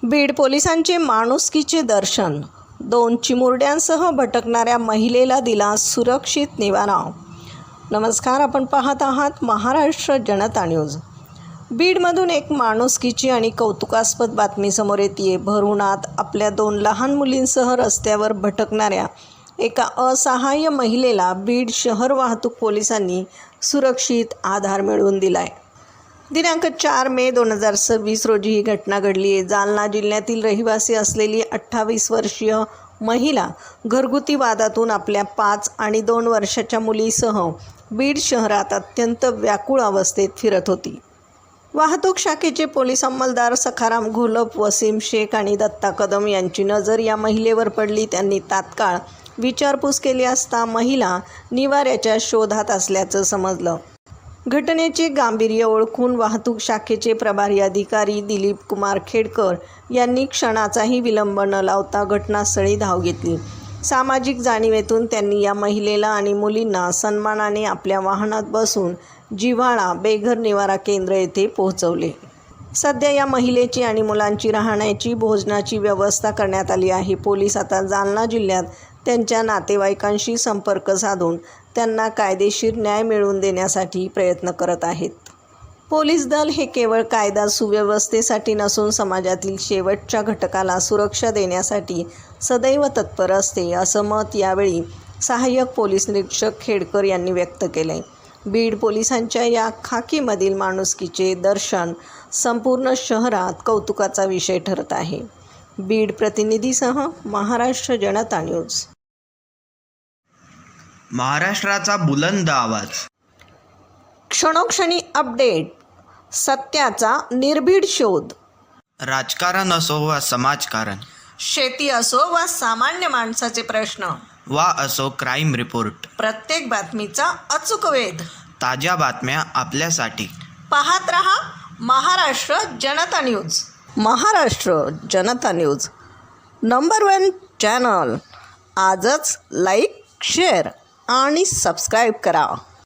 बीड पोलिसांचे माणुसकीचे दर्शन, 2 चिमुरड्यांसह भटकणाऱ्या महिलेला दिला सुरक्षित निवारा। नमस्कार, आपण पाहत आहात महाराष्ट्र जनता न्यूज। बीडमधून एक माणुसकीची आणि कौतुकास्पद बातमी समोर येते। भरूणात आपल्या 2 लहान मुलींसह रस्त्यावर भटकणाऱ्या एका असहाय्य महिलेला बीड शहर वाहतूक पोलिसांनी सुरक्षित आधार मिळवून दिलाय। दिनांक 4 मे 2026 रोजी ही घटना घडली आहे। जालना जिल्ह्यातील रहिवासी असलेली 28 वर्षीय महिला घरगुती वादातून आपल्या 5 आणि 2 वर्षाच्या मुलीसह बीड शहरात अत्यंत व्याकुळ अवस्थेत फिरत होती। वाहतूक शाखेचे पोलीस अंमलदार सखाराम घोलप, वसीम शेख आणि दत्ता कदम यांची नजर या महिलेवर पडली। त्यांनी तात्काळ विचारपूस केली असता महिला निवाऱ्याच्या शोधात असल्याचं समजलं। घटनेचे गांभीर्य ओळखून वाहतूक शाखेचे प्रभारी अधिकारी दिलीप कुमार खेडकर यांनी क्षणाचाही विलंब न लावता घटनास्थळी धाव घेतली। सामाजिक जाणीवेतून त्यांनी या महिलेला आणि मुलींना सन्मानाने आपल्या वाहनात बसून जिव्हाळा बेघर निवारा केंद्र येथे पोहोचवले। सध्या या महिलेची आणि मुलांची राहण्याची भोजनाची व्यवस्था करण्यात आली आहे। पोलीस आता जालना जिल्ह्यात त्यांच्या नातेवाईकांशी संपर्क साधून त्यांना कायदेशीर न्याय मिळवून देण्यासाठी प्रयत्न करत आहेत। पोलीस दल हे केवळ कायदा सुव्यवस्थेसाठी नसून समाजातील शेवटच्या घटकाला सुरक्षा देण्यासाठी सदैव तत्पर असते, असं मत यावेळी सहाय्यक पोलीस निरीक्षक खेडकर यांनी व्यक्त केले। बीड पोलिसांच्या या खाकीमधील माणुसकीचे दर्शन संपूर्ण शहरात कौतुकाचा विषय ठरत आहे। बीड प्रतिनिधीसह महाराष्ट्र जनता न्यूज। महाराष्ट्राचा बुलंद आवाज, क्षणोक्षणी अपडेट, सत्याचा निर्भीड शोध। राजकारण असो वा समाजकारण, शेती असो वा सामान्य माणसाचे प्रश्न, वा असो क्राईम रिपोर्ट, प्रत्येक बातमीचा अचूक वेध। ताज्या बातम्या आपल्यासाठी पाहत रहा महाराष्ट्र जनता न्यूज। महाराष्ट्र जनता न्यूज नंबर 1 चॅनल। आजच लाईक, शेअर आणि सबस्क्राईब करा।